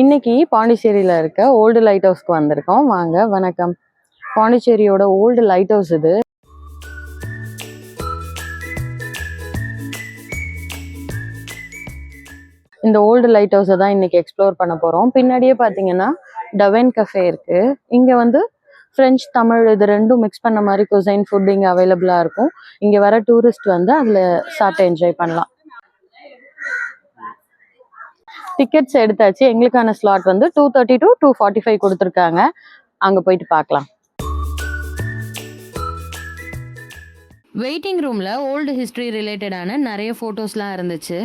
இன்னைக்கு பாண்டிச்சேரியில இருக்க ஓல்டு லைட் ஹவுஸ்க்கு வந்திருக்கோம். வாங்க, வணக்கம். பாண்டிச்சேரியோட ஓல்டு லைட் ஹவுஸ் இது. இந்த ஓல்டு லைட் ஹவுஸை தான் இன்னைக்கு எக்ஸ்ப்ளோர் பண்ண போறோம். பின்னாடியே பார்த்தீங்கன்னா டவென் கஃபே இருக்கு. இங்க வந்து ஃப்ரெஞ்ச், தமிழ் இது ரெண்டும் மிக்ஸ் பண்ண மாதிரி குசைன் ஃபுட் இங்கே அவைலபிளாக இருக்கும். இங்கே வர டூரிஸ்ட் வந்து அதில் சாப்பிட்டு என்ஜாய் பண்ணலாம். டிக்கெட்ஸ் எடுத்தாச்சு. எங்களுக்கான ஸ்லாட் வந்து 2:30 to 2:45 கொடுத்துருக்காங்க. அங்கே போயிட்டு பார்க்கலாம். வெயிட்டிங் ரூமில் ஓல்டு ஹிஸ்ட்ரி ரிலேட்டடான நிறைய ஃபோட்டோஸ்லாம் இருந்துச்சு.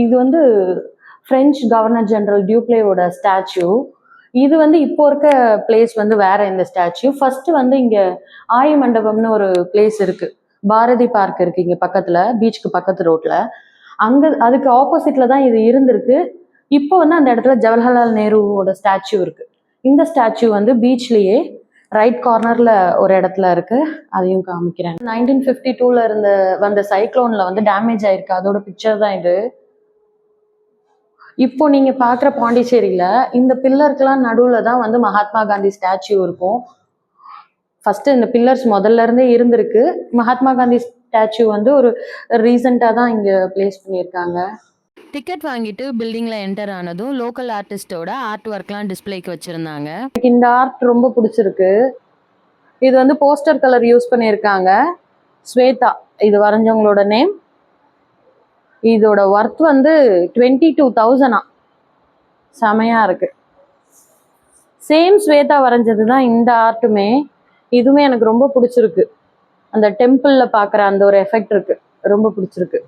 இது வந்து ஃப்ரெஞ்ச் கவர்னர் ஜெனரல் டியூப்ளேவோட ஸ்டாச்சு. இது வந்து இப்போ இருக்க பிளேஸ் வந்து வேற. இந்த ஸ்டாச்சு ஃபர்ஸ்ட் வந்து இங்க ஆயி மண்டபம்னு ஒரு பிளேஸ் இருக்கு. பாரதி பார்க் இருக்கு இங்க பக்கத்துல, பீச்சுக்கு பக்கத்து ரோட்ல. அங்க அதுக்கு ஆப்போசிட்ல தான் இது இருந்திருக்கு. இப்போ வந்து அந்த இடத்துல ஜவஹர்லால் நேருவோட ஸ்டாச்சு இருக்கு. இந்த ஸ்டாச்சு வந்து பீச்லயே ரைட் கார்னர்ல ஒரு இடத்துல இருக்கு. அதையும் காமிக்கிறேன். 1952ல வந்த சைக்ளோன்ல வந்து டேமேஜ் ஆயிருக்கு. அதோட பிக்சர் தான் இது. இப்போ நீங்க பாக்குற பாண்டிச்சேரியில இந்த பில்லருக்கெல்லாம் நடுவுல தான் வந்து மகாத்மா காந்தி ஸ்டாச்சு இருக்கும். ஃபர்ஸ்ட் இந்த பில்லர்ஸ் முதல்ல இருந்தே இருந்திருக்கு. மகாத்மா காந்தி ஸ்டாச்சு வந்து ஒரு ரீசெண்டா தான் இங்க பிளேஸ் பண்ணியிருக்காங்க. டிக்கெட் வாங்கிட்டு பில்டிங்ல என்டர் ஆனதும் லோக்கல் ஆர்டிஸ்டோட ஆர்ட் ஒர்க்லாம் டிஸ்பிளேக்கு வச்சிருந்தாங்க. இந்த ஆர்ட் ரொம்ப பிடிச்சிருக்கு. இது வந்து போஸ்டர் கலர் யூஸ் பண்ணியிருக்காங்க. ஸ்வேதா இது வரைஞ்சவங்களோட நேம். இதோட ஒர்த் வந்து 22,000. செமையா இருக்கு. சேம் ஸ்வேதா வரைஞ்சது தான் இந்த ஆர்ட்டுமே. இதுவுமே எனக்கு ரொம்ப பிடிச்சிருக்கு. அந்த டெம்பிள்ல பாக்குற அந்த ஒரு எஃபெக்ட் இருக்கு, ரொம்ப பிடிச்சிருக்கு.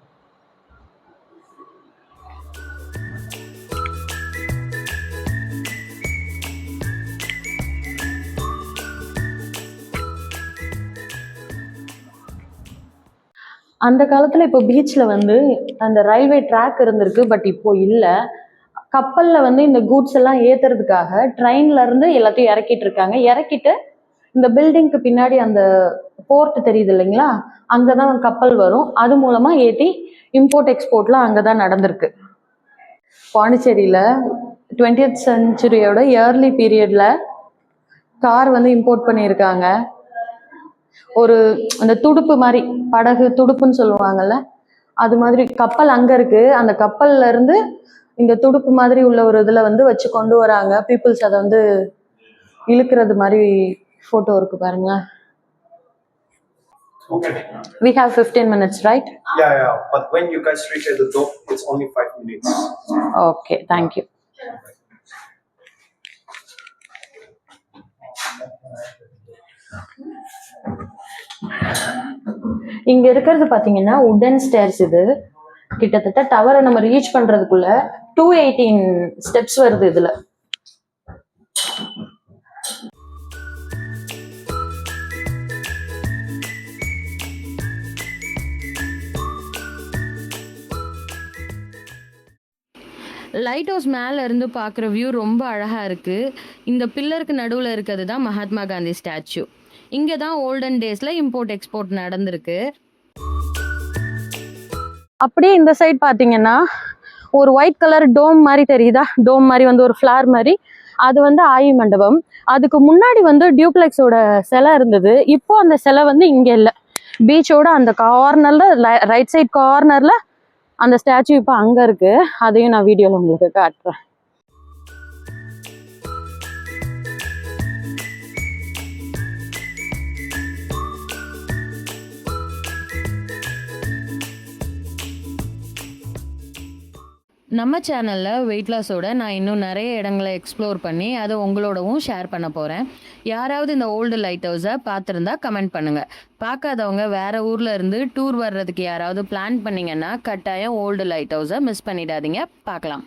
அந்த காலத்துல இப்போ பீச்ல வந்து அந்த ரயில்வே ட்ராக் இருந்திருக்கு. பட் இப்போ இல்லை. கப்பல்ல வந்து இந்த கூட்ஸ் எல்லாம் ஏத்துறதுக்காக ட்ரெயின்ல இருந்து எல்லாத்தையும் இறக்கிட்டு இருக்காங்க. இறக்கிட்டு இந்த பில்டிங்க்கு பின்னாடி அந்த போர்ட் தெரியுது இல்லைங்களா, அங்கதான் கப்பல் வரும். அது மூலமா ஏற்றி இம்போர்ட் எக்ஸ்போர்ட்லாம் அங்கதான் நடந்திருக்கு. பாண்டிச்சேரியில 20th செஞ்சுரியோட இயர்லி பீரியட்ல கார் வந்து இம்போர்ட் பண்ணியிருக்காங்க. ஒரு அந்த துடுப்பு மாதிரி, படகு துடுப்புன்னு சொல்லுவாங்கல்ல, அது மாதிரி கப்பல் அங்க இருக்கு. அந்த கப்பல்ல இருந்து இந்த துடுப்பு மாதிரி உள்ள ஒரு இதுல வந்து வச்சு கொண்டு வராங்க. பீப்புள்ஸ் அதை வந்து இழுக்கிறது மாதிரி போட்டோ இருக்கு பாருங்க. Okay. We have 15 minutes, right? Yeah. But when you guys reach at the dock, it's only 5 minutes. Okay, thank you. இங்க இருக்கிறது பாத்தீங்கன்னா உடன் ஸ்டேர்ஸ். இது கிட்டத்தட்ட டவரை நம்ம ரீச் பண்றதுக்குள்ள 218 ஸ்டெப்ஸ் வருது இதுல. லைட் ஹவுஸ் மேலே இருந்து பார்க்குற வியூ ரொம்ப அழகாக இருக்குது. இந்த பில்லருக்கு நடுவில் இருக்கிறது தான் மகாத்மா காந்தி ஸ்டாச்சு. இங்கே தான் ஓல்டன் டேஸில் இம்போர்ட் எக்ஸ்போர்ட் நடந்திருக்கு. அப்படியே இந்த சைட் பார்த்தீங்கன்னா ஒரு ஒயிட் கலர் டோம் மாதிரி தெரியுதா? டோம் மாதிரி வந்து ஒரு ஃப்ளார் மாதிரி, அது வந்து ஆயி மண்டபம். அதுக்கு முன்னாடி வந்து டியூப்ளெக்ஸோட சிலை இருந்தது. இப்போ அந்த சிலை வந்து இங்கே இல்லை. பீச்சோட அந்த கார்னரில், ரைட் சைட் கார்னரில் அந்த ஸ்டாச்சு இப்போ அங்கே இருக்கு. அதையும் நான் வீடியோவில் உங்களுக்கு காட்டுறேன். நம்ம சேனலில் வெயிட் லாஸோட நான் இன்னும் நிறைய இடங்களை எக்ஸ்ப்ளோர் பண்ணி அதை உங்களோடவும் ஷேர் பண்ண போகிறேன். யாராவது இந்த ஓல்டு லைட் ஹவுஸை பார்த்துருந்தா கமெண்ட் பண்ணுங்கள். பார்க்காதவங்க வேறு ஊரில் இருந்து டூர் வர்றதுக்கு யாராவது பிளான் பண்ணிங்கன்னா கட்டாயம் ஓல்டு லைட் ஹவுஸை மிஸ் பண்ணிடாதீங்க. பார்க்கலாம்.